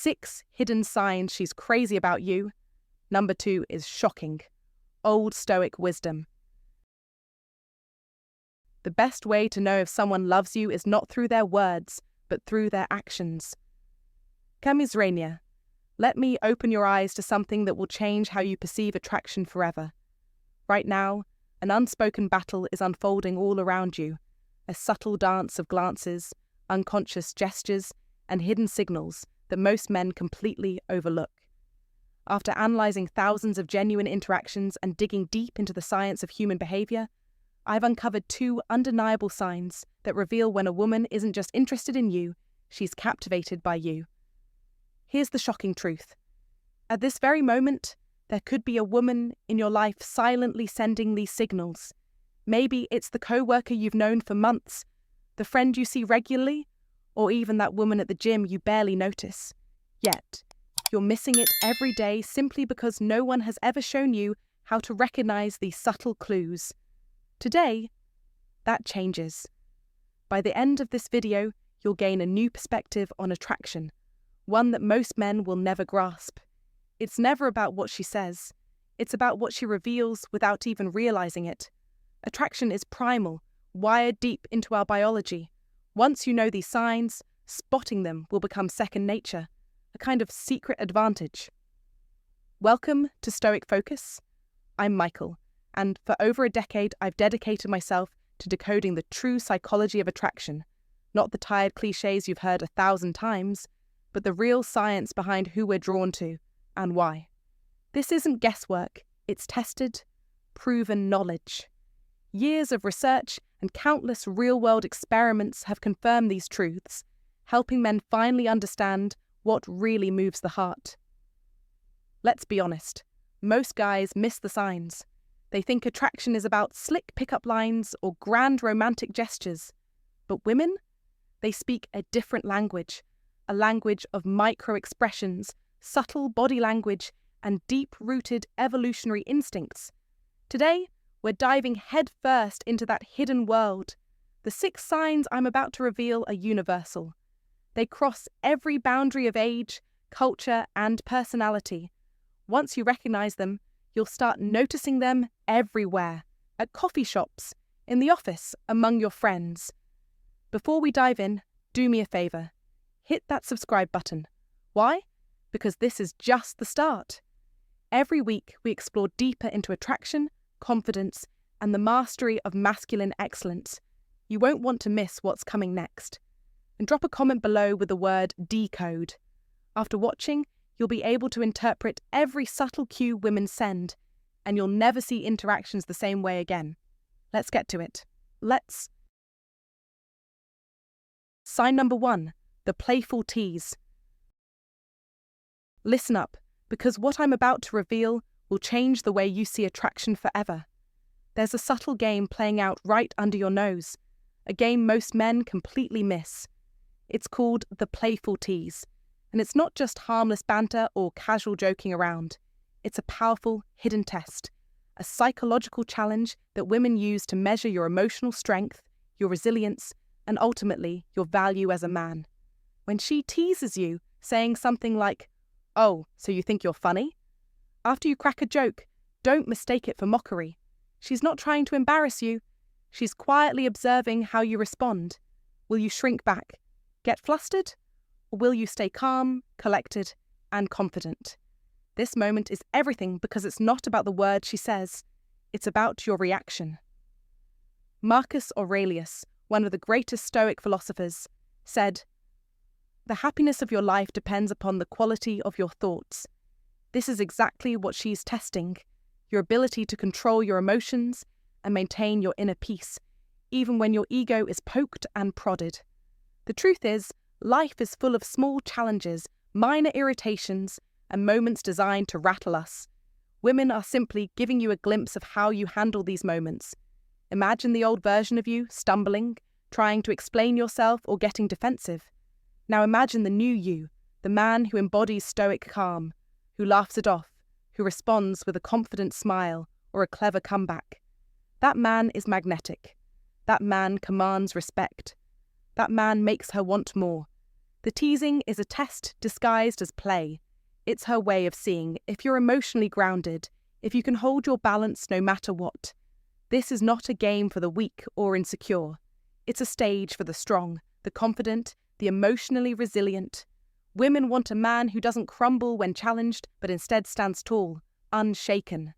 6 hidden signs she's crazy about you. Number 2 is shocking. Old Stoic Wisdom. The best way to know if someone loves you is not through their words, but through their actions. Kamizrania. Let me open your eyes to something that will change how you perceive attraction forever. Right now, an unspoken battle is unfolding all around you, a subtle dance of glances, unconscious gestures, and hidden signals that most men completely overlook. After analysing thousands of genuine interactions and digging deep into the science of human behaviour, I've uncovered 2 undeniable signs that reveal when a woman isn't just interested in you, she's captivated by you. Here's the shocking truth. At this very moment, there could be a woman in your life silently sending these signals. Maybe it's the co-worker you've known for months, the friend you see regularly, or even that woman at the gym you barely notice. Yet, you're missing it every day simply because no one has ever shown you how to recognize these subtle clues. Today, that changes. By the end of this video, you'll gain a new perspective on attraction, one that most men will never grasp. It's never about what she says. It's about what she reveals without even realizing it. Attraction is primal, wired deep into our biology. Once you know these signs, spotting them will become second nature, a kind of secret advantage. Welcome to Stoic Focus. I'm Michael, and for over a decade I've dedicated myself to decoding the true psychology of attraction, not the tired cliches you've heard 1,000 times, but the real science behind who we're drawn to and why. This isn't guesswork, it's tested, proven knowledge. Years of research and countless real-world experiments have confirmed these truths, helping men finally understand what really moves the heart. Let's be honest, most guys miss the signs. They think attraction is about slick pickup lines or grand romantic gestures. But women? They speak a different language, a language of micro-expressions, subtle body language, and deep-rooted evolutionary instincts. Today, we're diving headfirst into that hidden world. The 6 signs I'm about to reveal are universal. They cross every boundary of age, culture, and personality. Once you recognize them, you'll start noticing them everywhere, at coffee shops, in the office, among your friends. Before we dive in, do me a favor. Hit that subscribe button. Why? Because this is just the start. Every week, we explore deeper into attraction, confidence, and the mastery of masculine excellence. You won't want to miss what's coming next. And drop a comment below with the word decode. After watching, you'll be able to interpret every subtle cue women send, and you'll never see interactions the same way again. Let's get to it. Sign number 1, the playful tease. Listen up, because what I'm about to reveal will change the way you see attraction forever. There's a subtle game playing out right under your nose, a game most men completely miss. It's called the playful tease, and it's not just harmless banter or casual joking around. It's a powerful, hidden test, a psychological challenge that women use to measure your emotional strength, your resilience, and ultimately your value as a man. When she teases you, saying something like, "Oh, so you think you're funny?" After you crack a joke, don't mistake it for mockery. She's not trying to embarrass you. She's quietly observing how you respond. Will you shrink back, get flustered, or will you stay calm, collected, and confident? This moment is everything because it's not about the words she says. It's about your reaction. Marcus Aurelius, one of the greatest Stoic philosophers, said, "The happiness of your life depends upon the quality of your thoughts." This is exactly what she's testing, your ability to control your emotions and maintain your inner peace, even when your ego is poked and prodded. The truth is, life is full of small challenges, minor irritations, and moments designed to rattle us. Women are simply giving you a glimpse of how you handle these moments. Imagine the old version of you stumbling, trying to explain yourself or getting defensive. Now imagine the new you, the man who embodies stoic calm, who laughs it off, who responds with a confident smile or a clever comeback. That man is magnetic. That man commands respect. That man makes her want more. The teasing is a test disguised as play. It's her way of seeing if you're emotionally grounded, if you can hold your balance no matter what. This is not a game for the weak or insecure. It's a stage for the strong, the confident, the emotionally resilient. Women want a man who doesn't crumble when challenged, but instead stands tall, unshaken.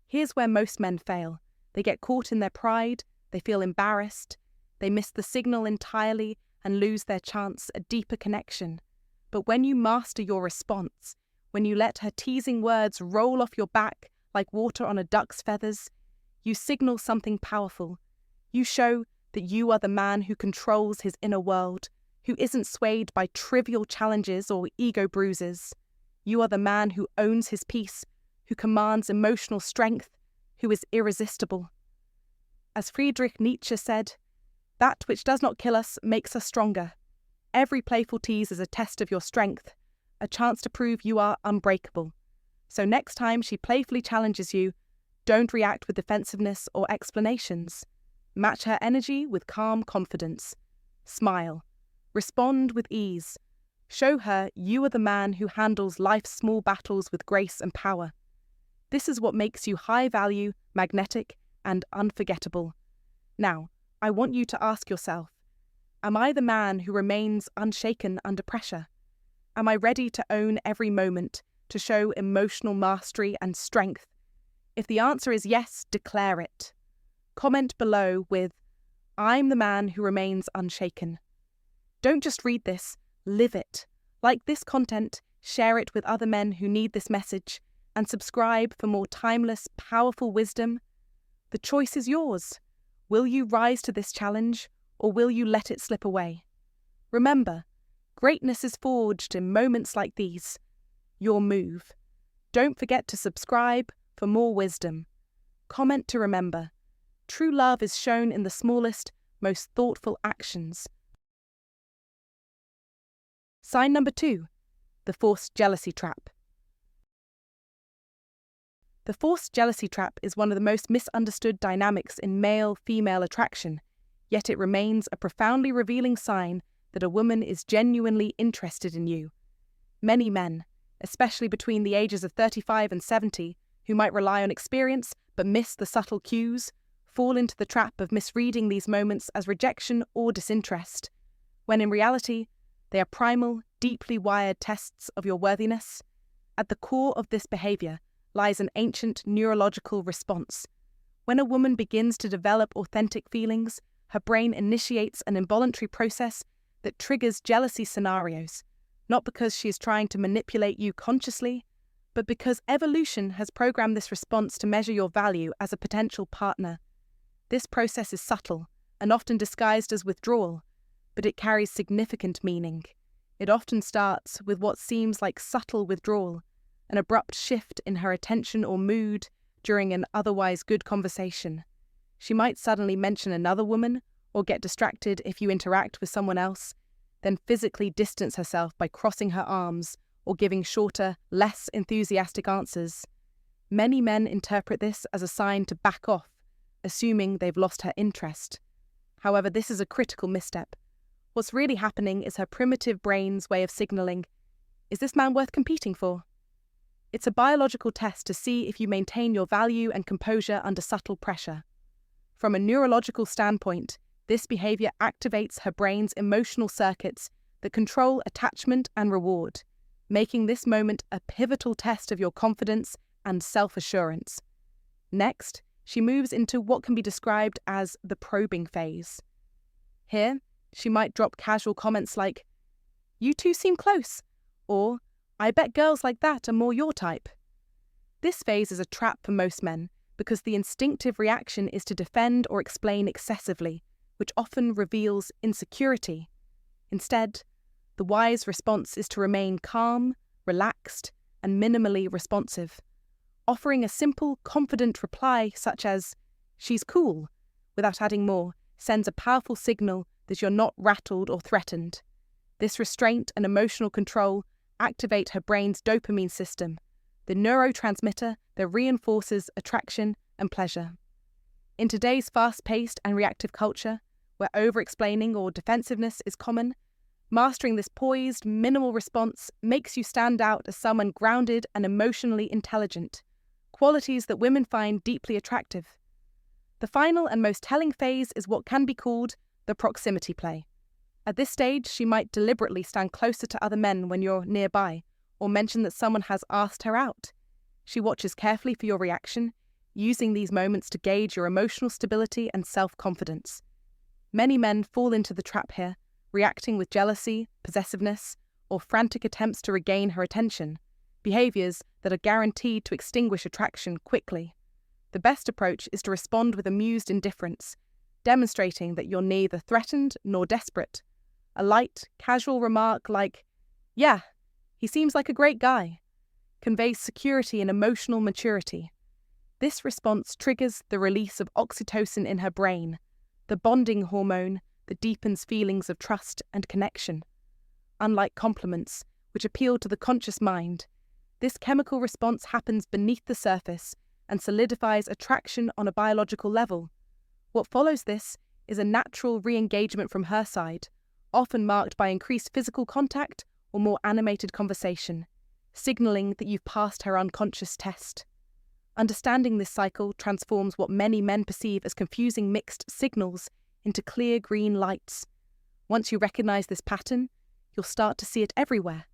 Here's where most men fail. They get caught in their pride, they feel embarrassed, they miss the signal entirely and lose their chance at deeper connection. But when you master your response, when you let her teasing words roll off your back like water on a duck's feathers, you signal something powerful. You show that you are the man who controls his inner world, who isn't swayed by trivial challenges or ego bruises. You are the man who owns his peace, who commands emotional strength, who is irresistible. As Friedrich Nietzsche said, "That which does not kill us makes us stronger." Every playful tease is a test of your strength, a chance to prove you are unbreakable. So next time she playfully challenges you, don't react with defensiveness or explanations. Match her energy with calm confidence. Smile. Respond with ease. Show her you are the man who handles life's small battles with grace and power. This is what makes you high value, magnetic, and unforgettable. Now, I want you to ask yourself, am I the man who remains unshaken under pressure? Am I ready to own every moment, to show emotional mastery and strength? If the answer is yes, declare it. Comment below with, "I'm the man who remains unshaken." Don't just read this, live it. Like this content, share it with other men who need this message, and subscribe for more timeless, powerful wisdom. The choice is yours. Will you rise to this challenge, or will you let it slip away? Remember, greatness is forged in moments like these. Your move. Don't forget to subscribe for more wisdom. Comment to remember. True love is shown in the smallest, most thoughtful actions. Sign number 2, the forced jealousy trap. The forced jealousy trap is one of the most misunderstood dynamics in male-female attraction, yet it remains a profoundly revealing sign that a woman is genuinely interested in you. Many men, especially between the ages of 35 and 70, who might rely on experience but miss the subtle cues, fall into the trap of misreading these moments as rejection or disinterest, when in reality, they are primal, deeply wired tests of your worthiness. At the core of this behavior lies an ancient neurological response. When a woman begins to develop authentic feelings, her brain initiates an involuntary process that triggers jealousy scenarios, not because she is trying to manipulate you consciously, but because evolution has programmed this response to measure your value as a potential partner. This process is subtle and often disguised as withdrawal, but it carries significant meaning. It often starts with what seems like subtle withdrawal, an abrupt shift in her attention or mood during an otherwise good conversation. She might suddenly mention another woman or get distracted if you interact with someone else, then physically distance herself by crossing her arms or giving shorter, less enthusiastic answers. Many men interpret this as a sign to back off, assuming they've lost her interest. However, this is a critical misstep. What's really happening is her primitive brain's way of signaling, is this man worth competing for? It's a biological test to see if you maintain your value and composure under subtle pressure. From a neurological standpoint, this behavior activates her brain's emotional circuits that control attachment and reward, making this moment a pivotal test of your confidence and self-assurance. Next, she moves into what can be described as the probing phase. Here, she might drop casual comments like, "You two seem close," or "I bet girls like that are more your type." This phase is a trap for most men because the instinctive reaction is to defend or explain excessively, which often reveals insecurity. Instead, the wise response is to remain calm, relaxed, and minimally responsive. Offering a simple, confident reply such as, "She's cool," without adding more, sends a powerful signal that you're not rattled or threatened. This restraint and emotional control activate her brain's dopamine system, the neurotransmitter that reinforces attraction and pleasure. In today's fast-paced and reactive culture, where over-explaining or defensiveness is common, Mastering this poised, minimal response makes you stand out as someone grounded and emotionally intelligent, qualities that women find deeply attractive. The final and most telling phase is what can be called the proximity play. At this stage, she might deliberately stand closer to other men when you're nearby, or mention that someone has asked her out. She watches carefully for your reaction, using these moments to gauge your emotional stability and self-confidence. Many men fall into the trap here, reacting with jealousy, possessiveness, or frantic attempts to regain her attention, behaviors that are guaranteed to extinguish attraction quickly. The best approach is to respond with amused indifference, demonstrating that you're neither threatened nor desperate. A light, casual remark like, "Yeah, he seems like a great guy," conveys security and emotional maturity. This response triggers the release of oxytocin in her brain, the bonding hormone that deepens feelings of trust and connection. Unlike compliments, which appeal to the conscious mind, this chemical response happens beneath the surface and solidifies attraction on a biological level. What follows this is a natural re-engagement from her side, often marked by increased physical contact or more animated conversation, signaling that you've passed her unconscious test. Understanding this cycle transforms what many men perceive as confusing mixed signals into clear green lights. Once you recognize this pattern, you'll start to see it everywhere.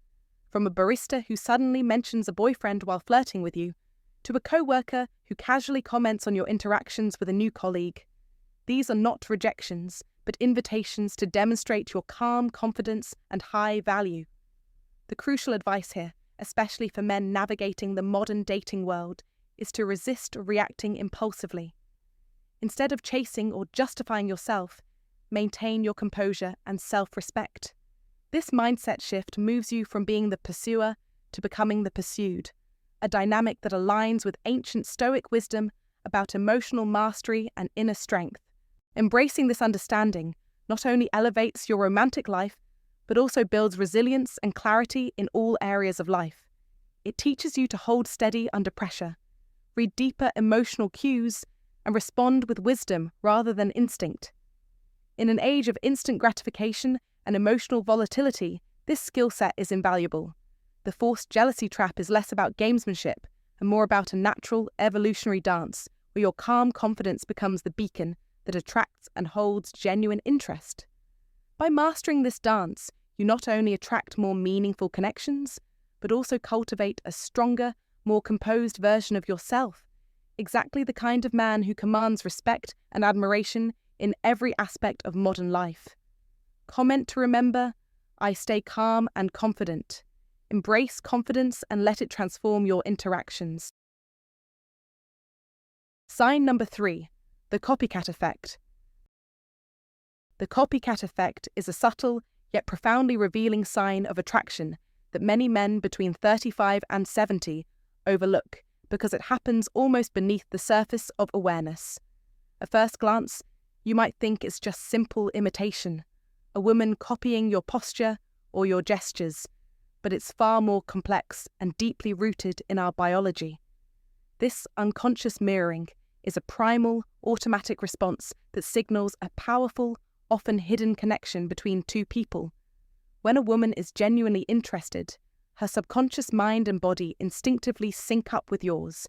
From a barista who suddenly mentions a boyfriend while flirting with you, to a co-worker who casually comments on your interactions with a new colleague. These are not rejections, but invitations to demonstrate your calm confidence and high value. The crucial advice here, especially for men navigating the modern dating world, is to resist reacting impulsively. Instead of chasing or justifying yourself, maintain your composure and self-respect. This mindset shift moves you from being the pursuer to becoming the pursued, a dynamic that aligns with ancient Stoic wisdom about emotional mastery and inner strength. Embracing this understanding not only elevates your romantic life, but also builds resilience and clarity in all areas of life. It teaches you to hold steady under pressure, read deeper emotional cues, and respond with wisdom rather than instinct. In an age of instant gratification and emotional volatility, this skill set is invaluable. The forced jealousy trap is less about gamesmanship and more about a natural, evolutionary dance where your calm confidence becomes the beacon that attracts and holds genuine interest. By mastering this dance, you not only attract more meaningful connections, but also cultivate a stronger, more composed version of yourself, exactly the kind of man who commands respect and admiration in every aspect of modern life. Comment to remember: I stay calm and confident. Embrace confidence and let it transform your interactions. Sign number 3, the copycat effect. The copycat effect is a subtle yet profoundly revealing sign of attraction that many men between 35 and 70 overlook because it happens almost beneath the surface of awareness. At first glance, you might think it's just simple imitation, a woman copying your posture or your gestures, but it's far more complex and deeply rooted in our biology. This unconscious mirroring is a primal, automatic response that signals a powerful, often hidden connection between two people. When a woman is genuinely interested, her subconscious mind and body instinctively sync up with yours,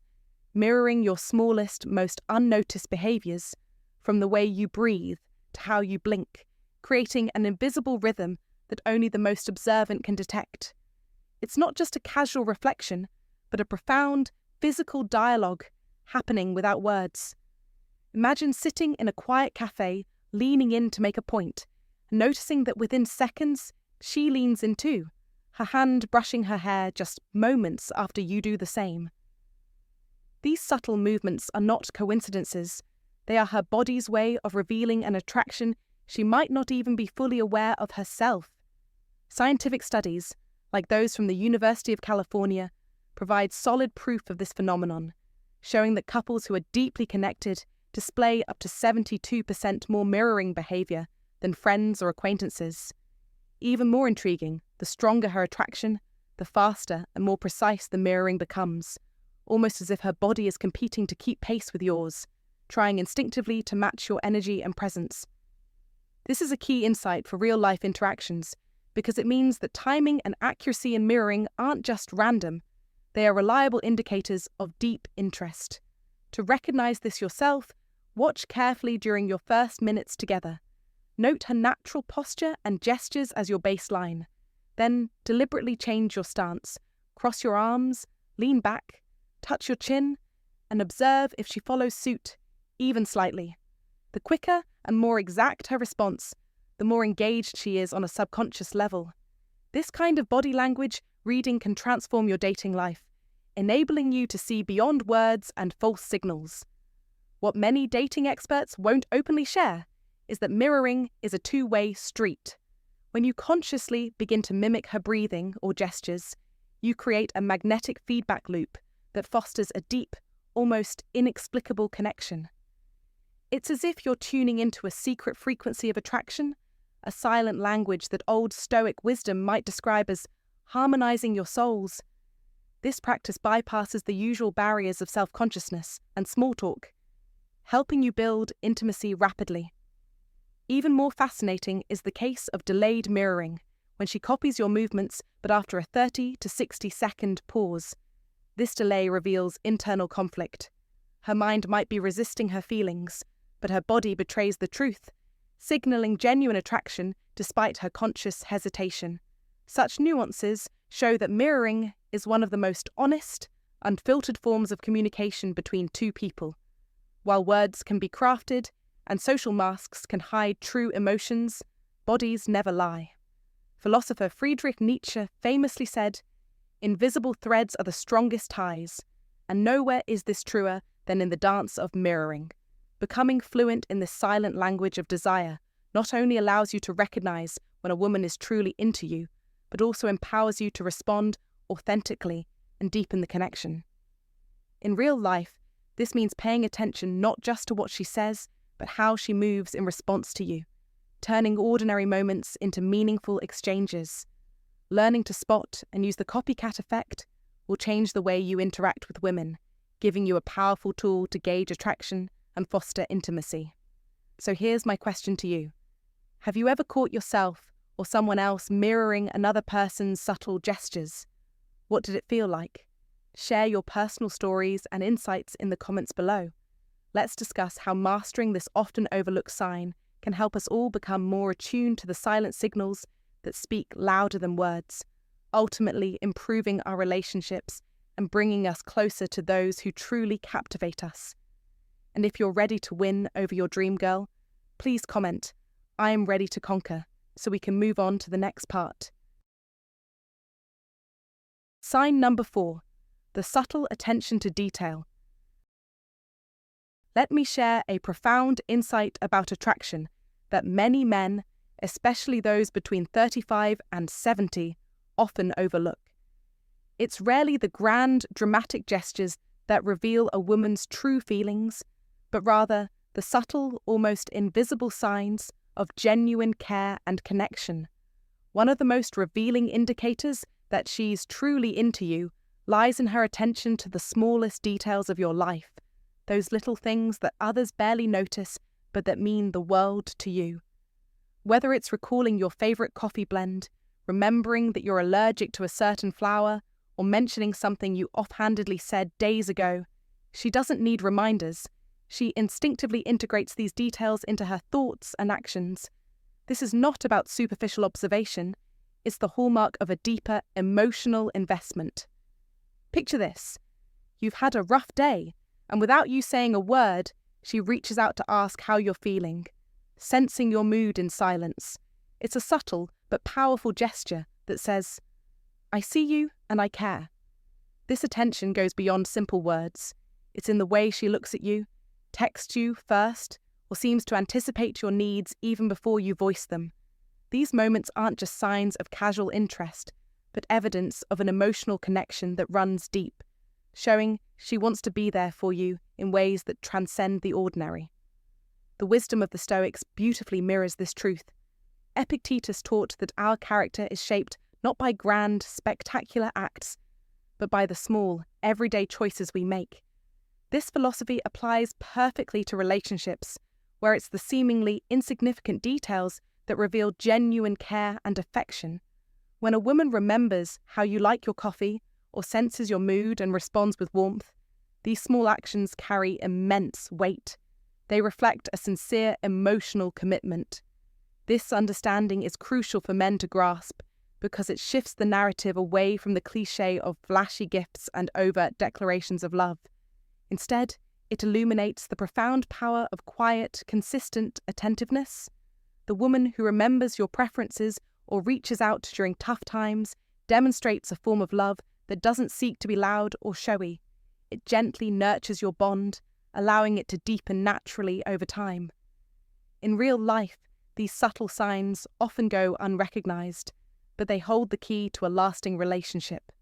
mirroring your smallest, most unnoticed behaviors, from the way you breathe to how you blink, creating an invisible rhythm that only the most observant can detect. It's not just a casual reflection, but a profound, physical dialogue happening without words. Imagine sitting in a quiet cafe, leaning in to make a point, and noticing that within seconds, she leans in too, her hand brushing her hair just moments after you do the same. These subtle movements are not coincidences. They are her body's way of revealing an attraction she might not even be fully aware of herself. Scientific studies, like those from the University of California, provide solid proof of this phenomenon, showing that couples who are deeply connected display up to 72% more mirroring behavior than friends or acquaintances. Even more intriguing, the stronger her attraction, the faster and more precise the mirroring becomes, almost as if her body is competing to keep pace with yours, trying instinctively to match your energy and presence. This is a key insight for real-life interactions, because it means that timing and accuracy in mirroring aren't just random, they are reliable indicators of deep interest. To recognize this yourself, watch carefully during your first minutes together. Note her natural posture and gestures as your baseline. Then deliberately change your stance. Cross your arms, lean back, touch your chin, and observe if she follows suit, even slightly. The quicker and more exact her response, the more engaged she is on a subconscious level. This kind of body language reading can transform your dating life, enabling you to see beyond words and false signals. What many dating experts won't openly share is that mirroring is a two-way street. When you consciously begin to mimic her breathing or gestures, you create a magnetic feedback loop that fosters a deep, almost inexplicable connection. It's as if you're tuning into a secret frequency of attraction, a silent language that Old Stoic Wisdom might describe as harmonizing your souls. This practice bypasses the usual barriers of self-consciousness and small talk, helping you build intimacy rapidly. Even more fascinating is the case of delayed mirroring, when she copies your movements but after a 30 to 60-second pause. This delay reveals internal conflict. Her mind might be resisting her feelings, but her body betrays the truth, signaling genuine attraction despite her conscious hesitation. Such nuances show that mirroring is one of the most honest, unfiltered forms of communication between two people. While words can be crafted and social masks can hide true emotions, bodies never lie. Philosopher Friedrich Nietzsche famously said, "Invisible threads are the strongest ties, and nowhere is this truer than in the dance of mirroring." Becoming fluent in this silent language of desire not only allows you to recognize when a woman is truly into you, but also empowers you to respond authentically and deepen the connection. In real life, this means paying attention not just to what she says, but how she moves in response to you, turning ordinary moments into meaningful exchanges. Learning to spot and use the copycat effect will change the way you interact with women, giving you a powerful tool to gauge attraction and foster intimacy. So here's my question to you. Have you ever caught yourself or someone else mirroring another person's subtle gestures? What did it feel like? Share your personal stories and insights in the comments below. Let's discuss how mastering this often overlooked sign can help us all become more attuned to the silent signals that speak louder than words, ultimately improving our relationships and bringing us closer to those who truly captivate us. And if you're ready to win over your dream girl, please comment, "I am ready to conquer," so we can move on to the next part. Sign number 4, the subtle attention to detail. Let me share a profound insight about attraction that many men, especially those between 35 and 70, often overlook. It's rarely the grand, dramatic gestures that reveal a woman's true feelings, but rather the subtle, almost invisible signs of genuine care and connection. One of the most revealing indicators that she's truly into you lies in her attention to the smallest details of your life, those little things that others barely notice but that mean the world to you. Whether it's recalling your favorite coffee blend, remembering that you're allergic to a certain flower, or mentioning something you offhandedly said days ago, she doesn't need reminders. She instinctively integrates these details into her thoughts and actions. This is not about superficial observation, it's the hallmark of a deeper emotional investment. Picture this. You've had a rough day, and without you saying a word, she reaches out to ask how you're feeling, sensing your mood in silence. It's a subtle but powerful gesture that says, "I see you and I care." This attention goes beyond simple words. It's in the way she looks at you, texts you first, or seems to anticipate your needs even before you voice them. These moments aren't just signs of casual interest, but evidence of an emotional connection that runs deep, showing she wants to be there for you in ways that transcend the ordinary. The wisdom of the Stoics beautifully mirrors this truth. Epictetus taught that our character is shaped not by grand, spectacular acts, but by the small, everyday choices we make. This philosophy applies perfectly to relationships, where it's the seemingly insignificant details that reveal genuine care and affection. When a woman remembers how you like your coffee or senses your mood and responds with warmth, these small actions carry immense weight. They reflect a sincere emotional commitment. This understanding is crucial for men to grasp because it shifts the narrative away from the cliché of flashy gifts and overt declarations of love. Instead, it illuminates the profound power of quiet, consistent attentiveness. The woman who remembers your preferences or reaches out during tough times demonstrates a form of love that doesn't seek to be loud or showy. It gently nurtures your bond, allowing it to deepen naturally over time. In real life, these subtle signs often go unrecognized, but they hold the key to a lasting relationship.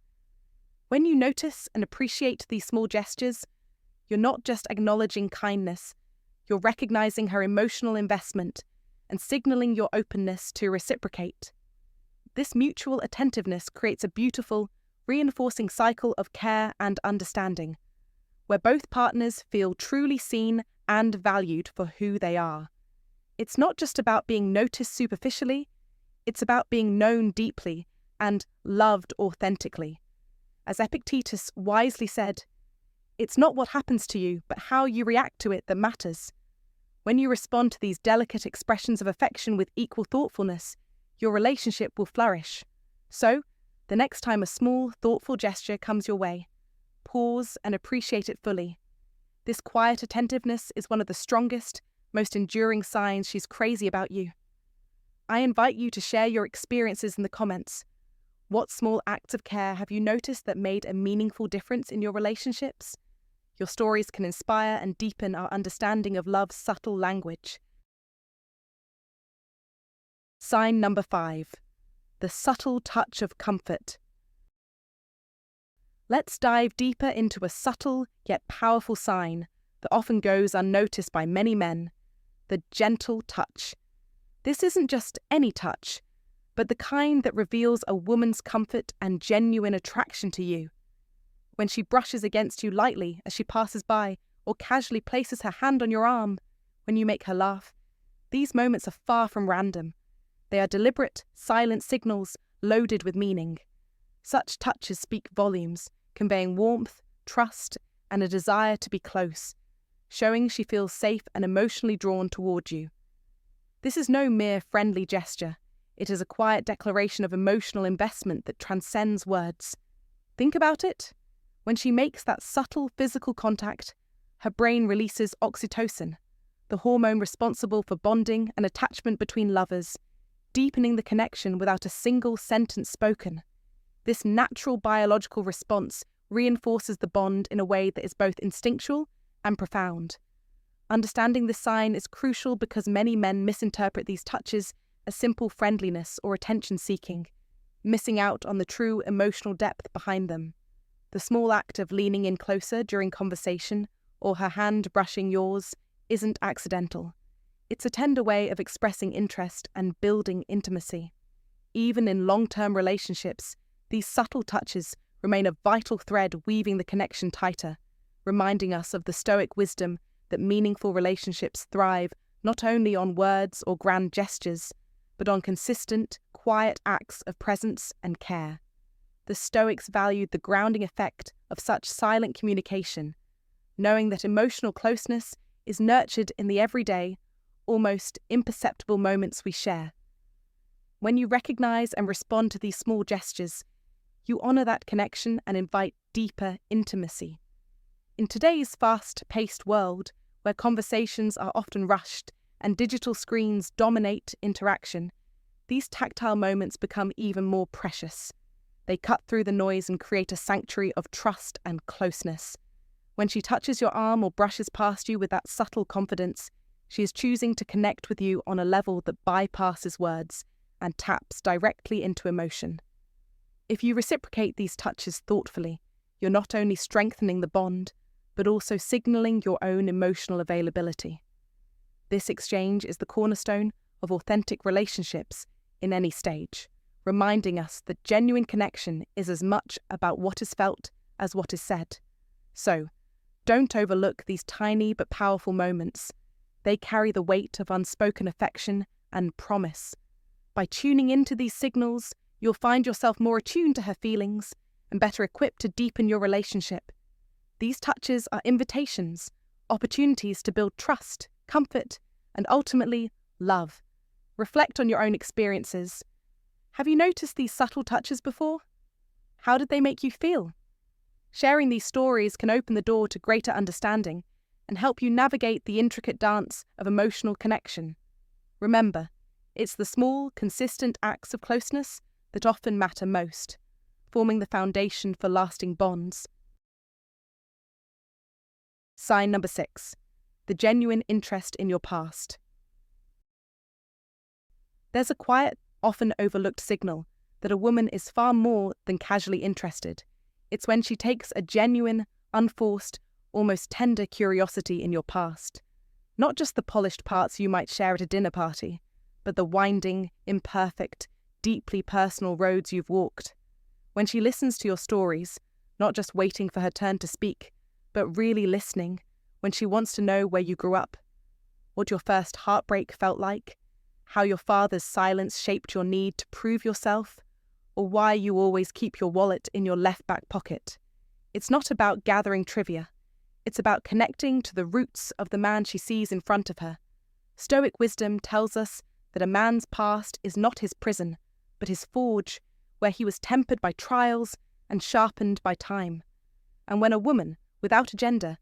When you notice and appreciate these small gestures, you're not just acknowledging kindness, you're recognizing her emotional investment and signaling your openness to reciprocate. This mutual attentiveness creates a beautiful, reinforcing cycle of care and understanding, where both partners feel truly seen and valued for who they are. It's not just about being noticed superficially, it's about being known deeply and loved authentically. As Epictetus wisely said, "It's not what happens to you, but how you react to it that matters." When you respond to these delicate expressions of affection with equal thoughtfulness, your relationship will flourish. So, the next time a small, thoughtful gesture comes your way, pause and appreciate it fully. This quiet attentiveness is one of the strongest, most enduring signs she's crazy about you. I invite you to share your experiences in the comments. What small acts of care have you noticed that made a meaningful difference in your relationships? Your stories can inspire and deepen our understanding of love's subtle language. Sign number 5. The subtle touch of comfort. Let's dive deeper into a subtle yet powerful sign that often goes unnoticed by many men: the gentle touch. This isn't just any touch, but the kind that reveals a woman's comfort and genuine attraction to you. When she brushes against you lightly as she passes by, or casually places her hand on your arm when you make her laugh, these moments are far from random. They are deliberate, silent signals loaded with meaning. Such touches speak volumes, conveying warmth, trust, and a desire to be close, showing she feels safe and emotionally drawn toward you. This is no mere friendly gesture. It is a quiet declaration of emotional investment that transcends words. Think about it. When she makes that subtle physical contact, her brain releases oxytocin, the hormone responsible for bonding and attachment between lovers, deepening the connection without a single sentence spoken. This natural biological response reinforces the bond in a way that is both instinctual and profound. Understanding this sign is crucial because many men misinterpret these touches as simple friendliness or attention-seeking, missing out on the true emotional depth behind them. The small act of leaning in closer during conversation or her hand brushing yours isn't accidental. It's a tender way of expressing interest and building intimacy. Even in long-term relationships, these subtle touches remain a vital thread weaving the connection tighter, reminding us of the Stoic wisdom that meaningful relationships thrive not only on words or grand gestures, but on consistent, quiet acts of presence and care. The Stoics valued the grounding effect of such silent communication, knowing that emotional closeness is nurtured in the everyday, almost imperceptible moments we share. When you recognize and respond to these small gestures, you honor that connection and invite deeper intimacy. In today's fast-paced world, where conversations are often rushed and digital screens dominate interaction, these tactile moments become even more precious. They cut through the noise and create a sanctuary of trust and closeness. When she touches your arm or brushes past you with that subtle confidence, she is choosing to connect with you on a level that bypasses words and taps directly into emotion. If you reciprocate these touches thoughtfully, you're not only strengthening the bond, but also signaling your own emotional availability. This exchange is the cornerstone of authentic relationships in any stage, reminding us that genuine connection is as much about what is felt as what is said. So, don't overlook these tiny but powerful moments. They carry the weight of unspoken affection and promise. By tuning into these signals, you'll find yourself more attuned to her feelings and better equipped to deepen your relationship. These touches are invitations, opportunities to build trust, comfort, and ultimately, love. Reflect on your own experiences. Have you noticed these subtle touches before? How did they make you feel? Sharing these stories can open the door to greater understanding and help you navigate the intricate dance of emotional connection. Remember, it's the small, consistent acts of closeness that often matter most, forming the foundation for lasting bonds. Sign number 6. The genuine interest in your past. There's a quiet, often overlooked signal that a woman is far more than casually interested. It's when she takes a genuine, unforced, almost tender curiosity in your past. Not just the polished parts you might share at a dinner party, but the winding, imperfect, deeply personal roads you've walked. When she listens to your stories, not just waiting for her turn to speak, but really listening, when she wants to know where you grew up, what your first heartbreak felt like, how your father's silence shaped your need to prove yourself, or why you always keep your wallet in your left back pocket. It's not about gathering trivia. It's about connecting to the roots of the man she sees in front of her. Stoic wisdom tells us that a man's past is not his prison, but his forge, where he was tempered by trials and sharpened by time. And when a woman, without agenda,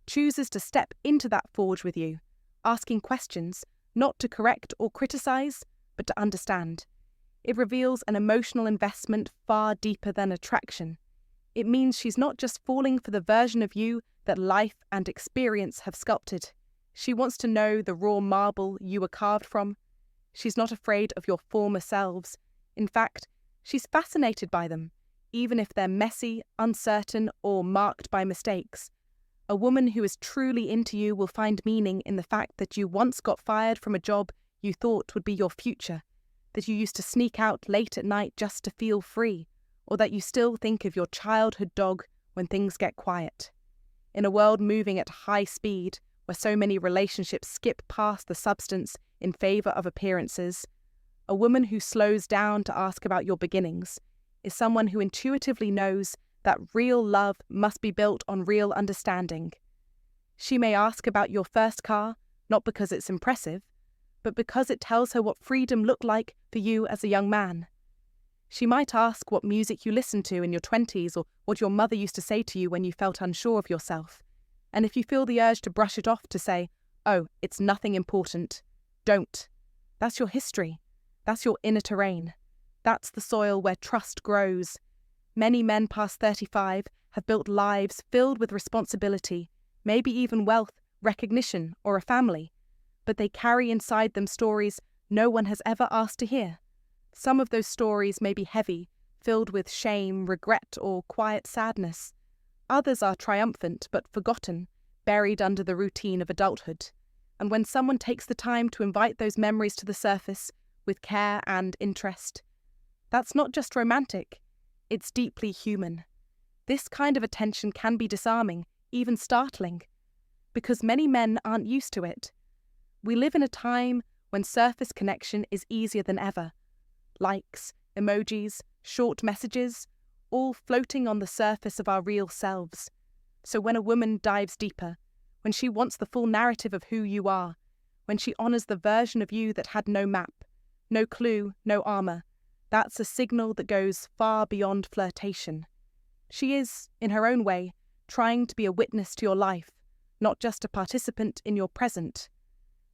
chooses to step into that forge with you, asking questions, not to correct or criticize, but to understand, it reveals an emotional investment far deeper than attraction. It means she's not just falling for the version of you that life and experience have sculpted. She wants to know the raw marble you were carved from. She's not afraid of your former selves. In fact, she's fascinated by them, even if they're messy, uncertain, or marked by mistakes. A woman who is truly into you will find meaning in the fact that you once got fired from a job you thought would be your future, that you used to sneak out late at night just to feel free, or that you still think of your childhood dog when things get quiet. In a world moving at high speed, where so many relationships skip past the substance in favour of appearances, a woman who slows down to ask about your beginnings is someone who intuitively knows that real love must be built on real understanding. She may ask about your first car, not because it's impressive, but because it tells her what freedom looked like for you as a young man. She might ask what music you listened to in your 20s or what your mother used to say to you when you felt unsure of yourself. And if you feel the urge to brush it off to say, "Oh, it's nothing important," don't. That's your history. That's your inner terrain. That's the soil where trust grows. Many men past 35 have built lives filled with responsibility, maybe even wealth, recognition, or a family, but they carry inside them stories no one has ever asked to hear. Some of those stories may be heavy, filled with shame, regret, or quiet sadness. Others are triumphant but forgotten, buried under the routine of adulthood. And when someone takes the time to invite those memories to the surface with care and interest, that's not just romantic, it's deeply human. This kind of attention can be disarming, even startling, because many men aren't used to it. We live in a time when surface connection is easier than ever. Likes, emojis, short messages, all floating on the surface of our real selves. So when a woman dives deeper, when she wants the full narrative of who you are, when she honours the version of you that had no map, no clue, no armour, that's a signal that goes far beyond flirtation. She is, in her own way, trying to be a witness to your life, not just a participant in your present.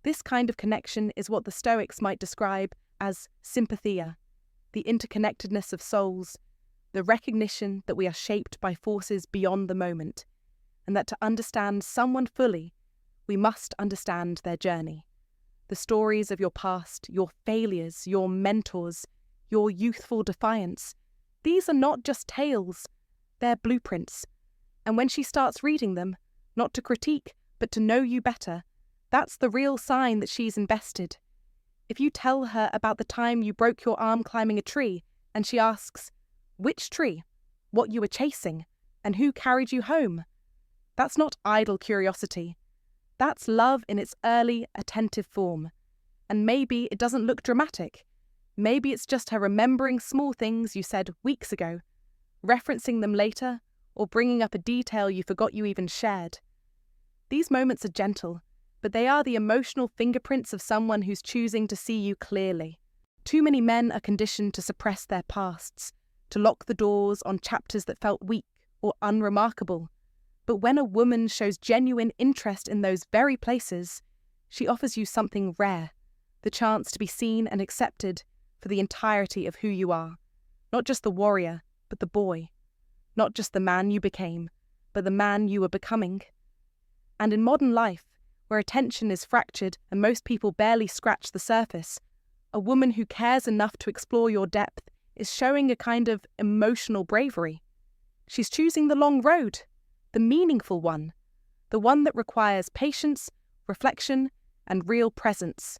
This kind of connection is what the Stoics might describe as sympathia, the interconnectedness of souls, the recognition that we are shaped by forces beyond the moment, and that to understand someone fully, we must understand their journey. The stories of your past, your failures, your mentors, your youthful defiance, these are not just tales, they're blueprints. And when she starts reading them, not to critique, but to know you better, that's the real sign that she's invested. If you tell her about the time you broke your arm climbing a tree, and she asks, which tree, what you were chasing, and who carried you home, that's not idle curiosity. That's love in its early, attentive form. And maybe it doesn't look dramatic. Maybe it's just her remembering small things you said weeks ago, referencing them later, or bringing up a detail you forgot you even shared. These moments are gentle, but they are the emotional fingerprints of someone who's choosing to see you clearly. Too many men are conditioned to suppress their pasts, to lock the doors on chapters that felt weak or unremarkable. But when a woman shows genuine interest in those very places, she offers you something rare, the chance to be seen and accepted for the entirety of who you are. Not just the warrior, but the boy. Not just the man you became, but the man you were becoming. And in modern life, where attention is fractured and most people barely scratch the surface, a woman who cares enough to explore your depth is showing a kind of emotional bravery. She's choosing the long road, the meaningful one, the one that requires patience, reflection, and real presence.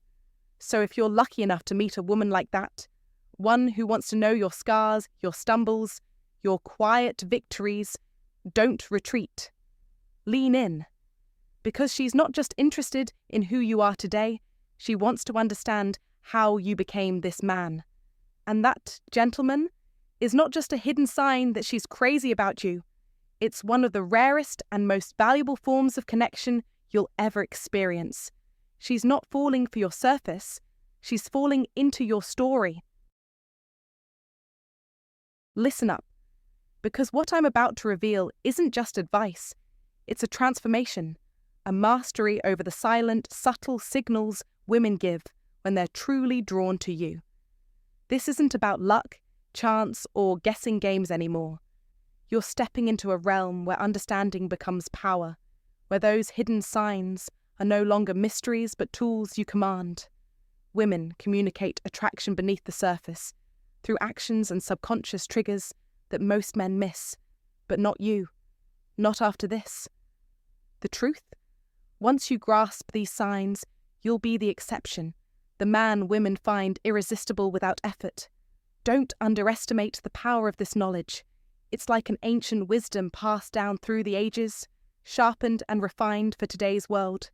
So if you're lucky enough to meet a woman like that, one who wants to know your scars, your stumbles, your quiet victories, don't retreat. Lean in. Because she's not just interested in who you are today, she wants to understand how you became this man. And that, gentleman, is not just a hidden sign that she's crazy about you. It's one of the rarest and most valuable forms of connection you'll ever experience. She's not falling for your surface, she's falling into your story. Listen up, because what I'm about to reveal isn't just advice, it's a transformation, a mastery over the silent, subtle signals women give when they're truly drawn to you. This isn't about luck, chance, or guessing games anymore. You're stepping into a realm where understanding becomes power, where those hidden signs are no longer mysteries but tools you command. Women communicate attraction beneath the surface, through actions and subconscious triggers that most men miss, but not you, not after this. The truth? Once you grasp these signs, you'll be the exception, the man women find irresistible without effort. Don't underestimate the power of this knowledge. It's like an ancient wisdom passed down through the ages, sharpened and refined for today's world.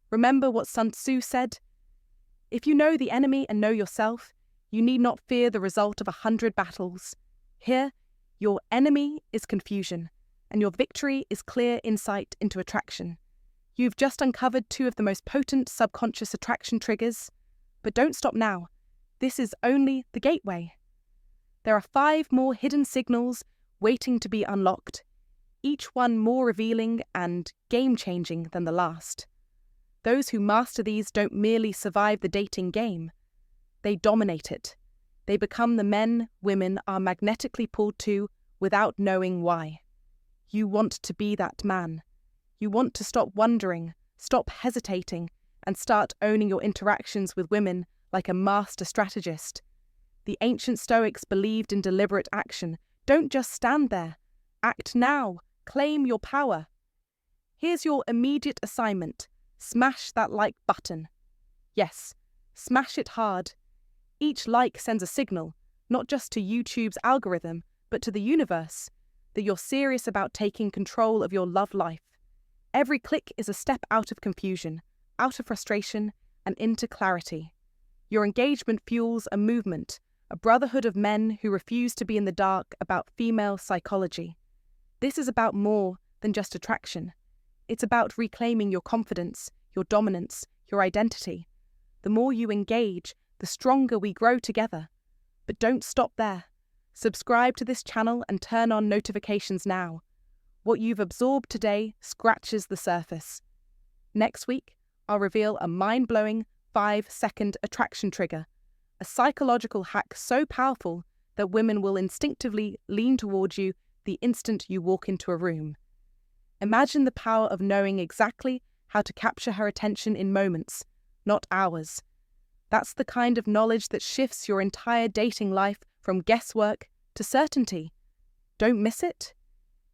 Remember what Sun Tzu said? If you know the enemy and know yourself, you need not fear the result of 100 battles. Here, your enemy is confusion, and your victory is clear insight into attraction. You've just uncovered two of the most potent subconscious attraction triggers. But don't stop now. This is only the gateway. There are 5 more hidden signals waiting to be unlocked, each one more revealing and game-changing than the last. Those who master these don't merely survive the dating game. They dominate it. They become the men women are magnetically pulled to without knowing why. You want to be that man. You want to stop wondering, stop hesitating, and start owning your interactions with women like a master strategist. The ancient Stoics believed in deliberate action. Don't just stand there. Act now. Claim your power. Here's your immediate assignment. Smash that like button. Yes, smash it hard. Each like sends a signal, not just to YouTube's algorithm, but to the universe, that you're serious about taking control of your love life. Every click is a step out of confusion, out of frustration, and into clarity. Your engagement fuels a movement, a brotherhood of men who refuse to be in the dark about female psychology. This is about more than just attraction. It's about reclaiming your confidence, your dominance, your identity. The more you engage, the stronger we grow together. But don't stop there. Subscribe to this channel and turn on notifications now. What you've absorbed today scratches the surface. Next week, I'll reveal a mind-blowing 5-second attraction trigger, a psychological hack so powerful that women will instinctively lean towards you the instant you walk into a room. Imagine the power of knowing exactly how to capture her attention in moments, not hours. That's the kind of knowledge that shifts your entire dating life from guesswork to certainty. Don't miss it.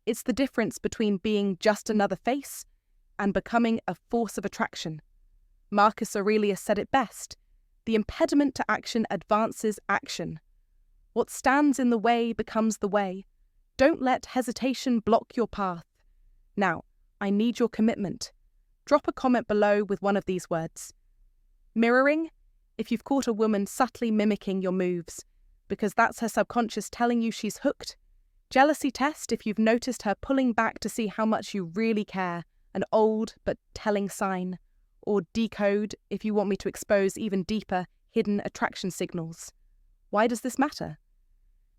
It's the difference between being just another face and becoming a force of attraction. Marcus Aurelius said it best: the impediment to action advances action. What stands in the way becomes the way. Don't let hesitation block your path. Now, I need your commitment. Drop a comment below with one of these words. Mirroring, if you've caught a woman subtly mimicking your moves, because that's her subconscious telling you she's hooked. Jealousy test if you've noticed her pulling back to see how much you really care, an old but telling sign. Or decode if you want me to expose even deeper, hidden attraction signals. Why does this matter?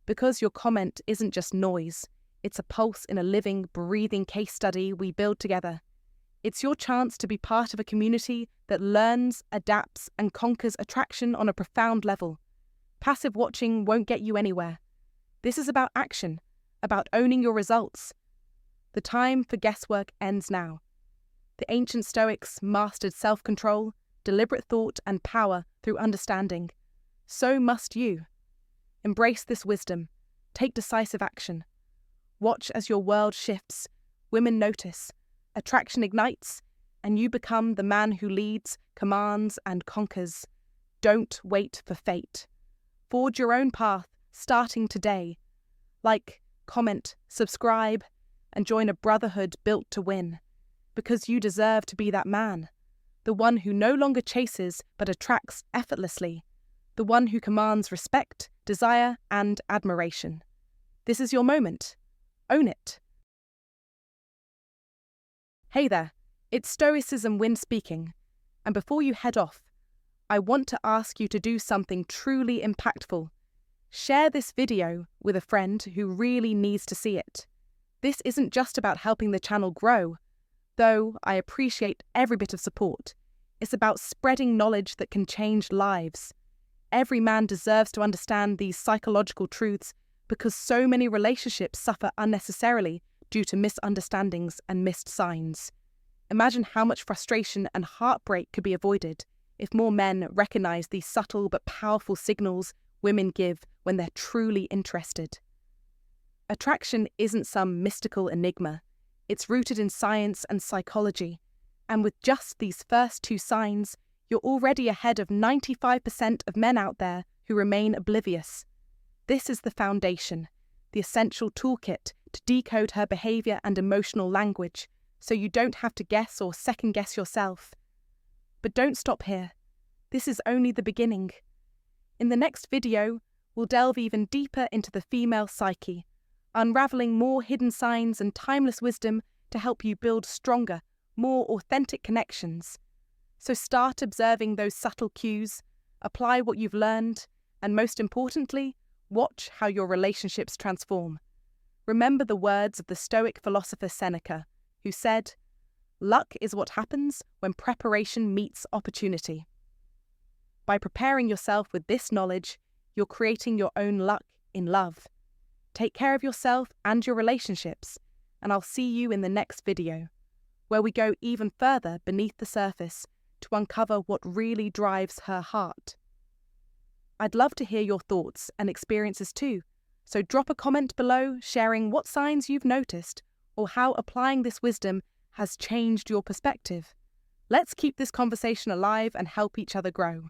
Because your comment isn't just noise, it's a pulse in a living, breathing case study we build together. It's your chance to be part of a community that learns, adapts, and conquers attraction on a profound level. Passive watching won't get you anywhere. This is about action, about owning your results. The time for guesswork ends now. The ancient Stoics mastered self-control, deliberate thought, and power through understanding. So must you. Embrace this wisdom. Take decisive action. Watch as your world shifts, women notice, attraction ignites, and you become the man who leads, commands, and conquers. Don't wait for fate. Forge your own path, starting today. Like, comment, subscribe, and join a brotherhood built to win. Because you deserve to be that man. The one who no longer chases but attracts effortlessly. The one who commands respect, desire, and admiration. This is your moment. Own it. Hey there, it's Stoicismwin speaking. And before you head off, I want to ask you to do something truly impactful. Share this video with a friend who really needs to see it. This isn't just about helping the channel grow, though I appreciate every bit of support. It's about spreading knowledge that can change lives. Every man deserves to understand these psychological truths because so many relationships suffer unnecessarily due to misunderstandings and missed signs. Imagine how much frustration and heartbreak could be avoided if more men recognize these subtle but powerful signals women give when they're truly interested. Attraction isn't some mystical enigma. It's rooted in science and psychology, and with just these first two signs, you're already ahead of 95% of men out there who remain oblivious. This is the foundation, the essential toolkit to decode her behavior and emotional language, so you don't have to guess or second-guess yourself. But don't stop here. This is only the beginning. In the next video, we'll delve even deeper into the female psyche, unraveling more hidden signs and timeless wisdom to help you build stronger, more authentic connections. So start observing those subtle cues, apply what you've learned, and most importantly, watch how your relationships transform. Remember the words of the Stoic philosopher Seneca, who said, "Luck is what happens when preparation meets opportunity." By preparing yourself with this knowledge, you're creating your own luck in love. Take care of yourself and your relationships, and I'll see you in the next video, where we go even further beneath the surface to uncover what really drives her heart. I'd love to hear your thoughts and experiences too, so drop a comment below sharing what signs you've noticed or how applying this wisdom has changed your perspective. Let's keep this conversation alive and help each other grow.